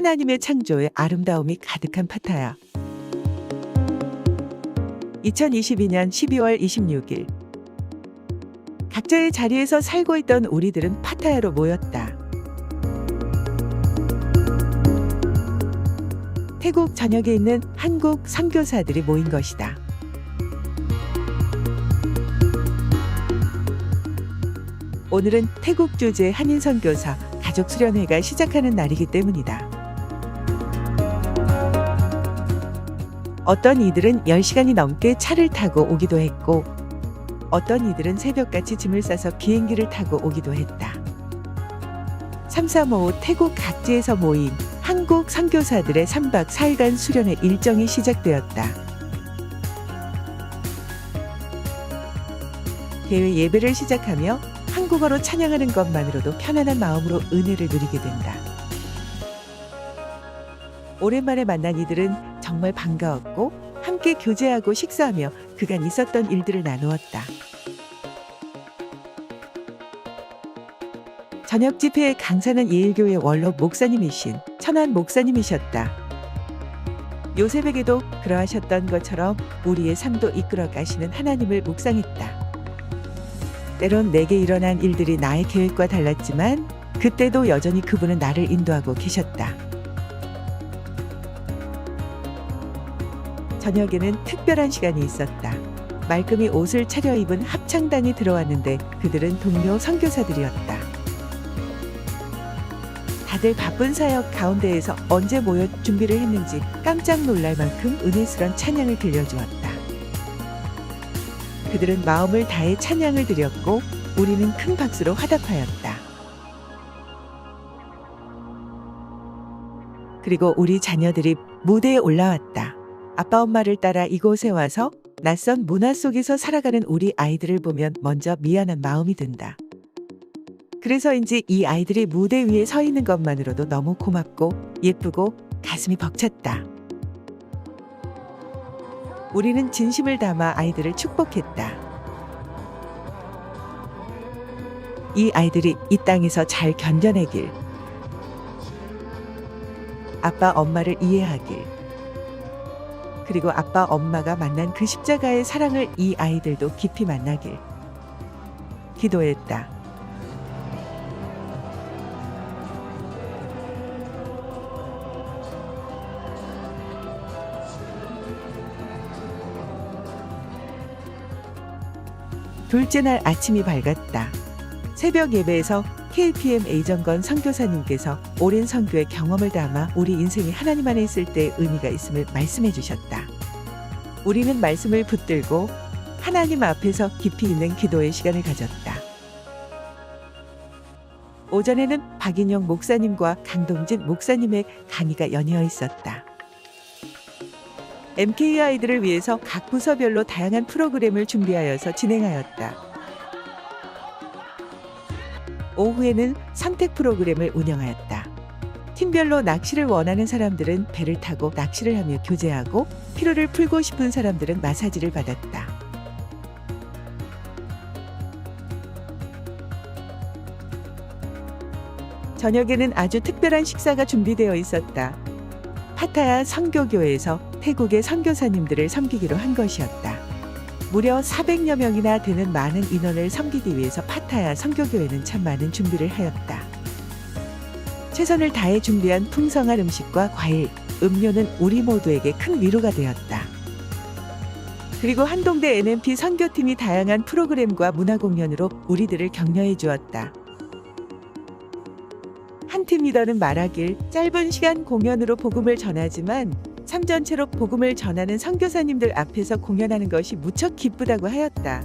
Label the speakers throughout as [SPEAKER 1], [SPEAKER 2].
[SPEAKER 1] 하나님의 창조에 아름다움이 가득한 파타야. 2022년 12월 26일 각자의 자리에서 살고 있던 우리들은 파타야로 모였다. 태국 전역에 있는 한국 선교사들이 모인 것이다. 오늘은 태국 주재 한인 선교사 가족 수련회가 시작하는 날이기 때문이다. 어떤 이들은 10시간이 넘게 차를 타고 오기도 했고 어떤 이들은 새벽같이 짐을 싸서 비행기를 타고 오기도 했다. 335 태국 각지에서 모인 한국 선교사들의 3박 4일간 수련회 일정이 시작되었다. 대회 예배를 시작하며 한국어로 찬양하는 것만으로도 편안한 마음으로 은혜를 누리게 된다. 오랜만에 만난 이들은 정말 반가웠고 함께 교제하고 식사하며 그간 있었던 일들을 나누었다. 저녁 집회의 강사는 예일교회 원로 목사님이신 천안 목사님이셨다. 요셉에게도 그러하셨던 것처럼 우리의 삶도 이끌어 가시는 하나님을 묵상했다. 때론 내게 일어난 일들이 나의 계획과 달랐지만 그때도 여전히 그분은 나를 인도하고 계셨다. 저녁에는 특별한 시간이 있었다. 말끔히 옷을 차려입은 합창단이 들어왔는데 그들은 동료 선교사들이었다. 다들 바쁜 사역 가운데에서 언제 모여 준비를 했는지 깜짝 놀랄 만큼 은혜스런 찬양을 들려주었다. 그들은 마음을 다해 찬양을 드렸고 우리는 큰 박수로 화답하였다. 그리고 우리 자녀들이 무대에 올라왔다. 아빠 엄마를 따라 이곳에 와서 낯선 문화 속에서 살아가는 우리 아이들을 보면 먼저 미안한 마음이 든다. 그래서인지 이 아이들이 무대 위에 서 있는 것만으로도 너무 고맙고 예쁘고 가슴이 벅찼다. 우리는 진심을 담아 아이들을 축복했다. 이 아이들이 이 땅에서 잘 견뎌내길, 아빠 엄마를 이해하길, 그리고 아빠 엄마가 만난 그 십자가의 사랑을 이 아이들도 깊이 만나길 기도했다. 둘째 날 아침이 밝았다. 새벽 예배에서 KPM A정건 선교사님께서 오랜 선교의 경험을 담아 우리 인생이 하나님 안에 있을 때의 의미가 있음을 말씀해 주셨다. 우리는 말씀을 붙들고 하나님 앞에서 깊이 있는 기도의 시간을 가졌다. 오전에는 박인영 목사님과 강동진 목사님의 강의가 연이어 있었다. MK 아이들을 위해서 각 부서별로 다양한 프로그램을 준비하여서 진행하였다. 오후에는 선택 프로그램을 운영하였다. 팀별로 낚시를 원하는 사람들은 배를 타고 낚시를 하며 교제하고 피로를 풀고 싶은 사람들은 마사지를 받았다. 저녁에는 아주 특별한 식사가 준비되어 있었다. 파타야 선교교회에서 태국의 선교사님들을 섬기기로 한 것이었다. 무려 400여 명이나 되는 많은 인원을 섬기기 위해서 파타야 선교교회는 참 많은 준비를 하였다. 최선을 다해 준비한 풍성한 음식과 과일, 음료는 우리 모두에게 큰 위로가 되었다. 그리고 한동대 NMP 선교팀이 다양한 프로그램과 문화 공연으로 우리들을 격려해 주었다. 한 팀 리더는 말하길 짧은 시간 공연으로 복음을 전하지만 삶 전체로 복음을 전하는 선교사님들 앞에서 공연하는 것이 무척 기쁘다고 하였다.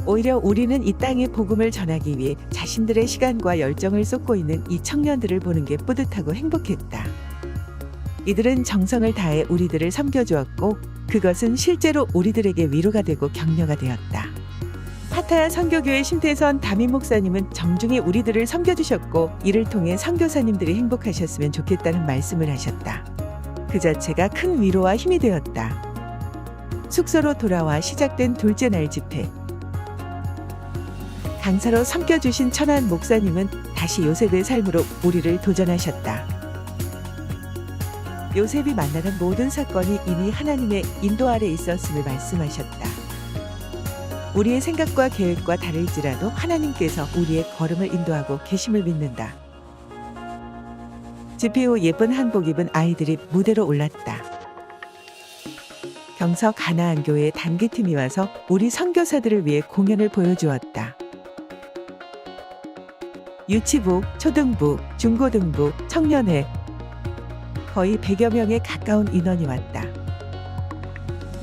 [SPEAKER 1] 오히려 우리는 이 땅에 복음을 전하기 위해 자신들의 시간과 열정을 쏟고 있는 이 청년들을 보는 게 뿌듯하고 행복했다. 이들은 정성을 다해 우리들을 섬겨주었고 그것은 실제로 우리들에게 위로가 되고 격려가 되었다. 파타야 선교교회 심태선 담임 목사님은 정중히 우리들을 섬겨주셨고 이를 통해 선교사님들이 행복하셨으면 좋겠다는 말씀을 하셨다. 그 자체가 큰 위로와 힘이 되었다. 숙소로 돌아와 시작된 둘째 날 집회. 강사로 섬겨주신 천안 목사님은 다시 요셉의 삶으로 우리를 도전하셨다. 요셉이 만나는 모든 사건이 이미 하나님의 인도 아래 있었음을 말씀하셨다. 우리의 생각과 계획과 다를지라도 하나님께서 우리의 걸음을 인도하고 계심을 믿는다. 집회 후 예쁜 한복 입은 아이들이 무대로 올랐다. 경서 가나안 교회 단기팀이 와서 우리 선교사들을 위해 공연을 보여주었다. 유치부, 초등부, 중고등부, 청년회 거의 100여 명에 가까운 인원이 왔다.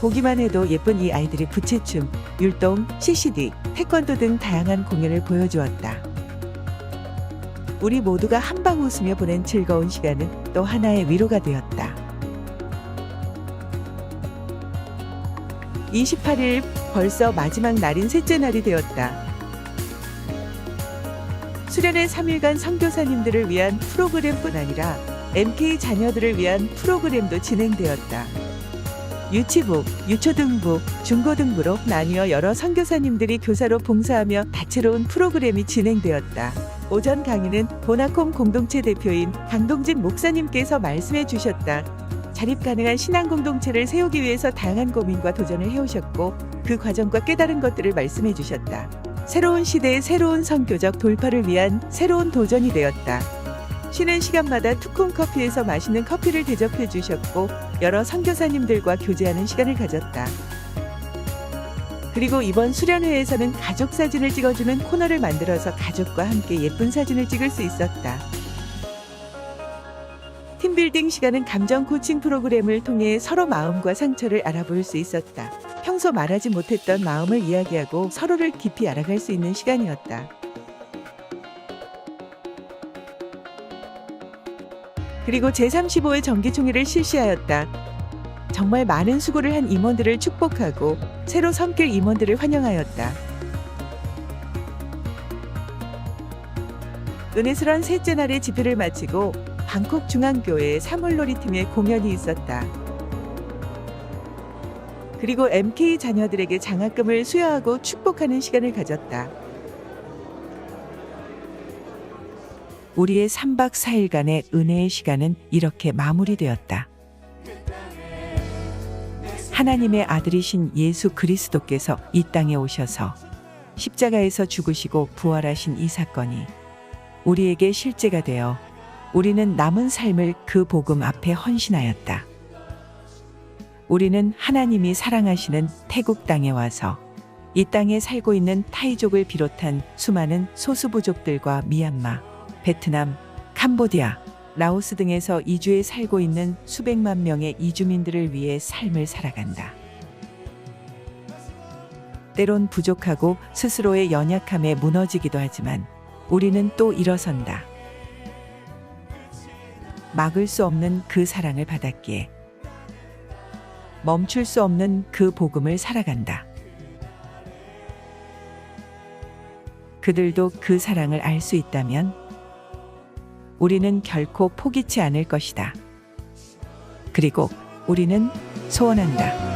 [SPEAKER 1] 보기만 해도 예쁜 이 아이들이 부채춤, 율동, CCD, 태권도 등 다양한 공연을 보여주었다. 우리 모두가 한방 웃으며 보낸 즐거운 시간은 또 하나의 위로가 되었다. 28일 벌써 마지막 날인 셋째 날이 되었다. 수련회 3일간 선교사님들을 위한 프로그램뿐 아니라 MK 자녀들을 위한 프로그램도 진행되었다. 유치부, 유초등부, 중고등부로 나뉘어 여러 선교사님들이 교사로 봉사하며 다채로운 프로그램이 진행되었다. 오전 강의는 보나콤 공동체 대표인 강동진 목사님께서 말씀해 주셨다. 자립 가능한 신앙 공동체를 세우기 위해서 다양한 고민과 도전을 해오셨고 그 과정과 깨달은 것들을 말씀해 주셨다. 새로운 시대의 새로운 선교적 돌파를 위한 새로운 도전이 되었다. 쉬는 시간마다 투콩 커피에서 맛있는 커피를 대접해 주셨고 여러 선교사님들과 교제하는 시간을 가졌다. 그리고 이번 수련회에서는 가족 사진을 찍어주는 코너를 만들어서 가족과 함께 예쁜 사진을 찍을 수 있었다. 팀빌딩 시간은 감정 코칭 프로그램을 통해 서로 마음과 상처를 알아볼 수 있었다. 평소 말하지 못했던 마음을 이야기하고 서로를 깊이 알아갈 수 있는 시간이었다. 그리고 제35회 정기총회를 실시하였다. 정말 많은 수고를 한 임원들을 축복하고 새로 섬길 임원들을 환영하였다. 은혜스런 셋째 날의 집회를 마치고 방콕 중앙교회 사물놀이팀의 공연이 있었다. 그리고 MK 자녀들에게 장학금을 수여하고 축복하는 시간을 가졌다. 우리의 3박 4일간의 은혜의 시간은 이렇게 마무리되었다. 하나님의 아들이신 예수 그리스도께서 이 땅에 오셔서 십자가에서 죽으시고 부활하신 이 사건이 우리에게 실제가 되어 우리는 남은 삶을 그 복음 앞에 헌신하였다. 우리는 하나님이 사랑하시는 태국 땅에 와서 이 땅에 살고 있는 타이족을 비롯한 수많은 소수부족들과 미얀마, 베트남, 캄보디아, 라오스 등에서 이주에 살고 있는 수백만 명의 이주민들을 위해 삶을 살아간다. 때론 부족하고 스스로의 연약함에 무너지기도 하지만 우리는 또 일어선다. 막을 수 없는 그 사랑을 받았기에 멈출 수 없는 그 복음을 살아간다. 그들도 그 사랑을 알 수 있다면 우리는 결코 포기치 않을 것이다. 그리고 우리는 소원한다.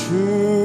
[SPEAKER 2] 주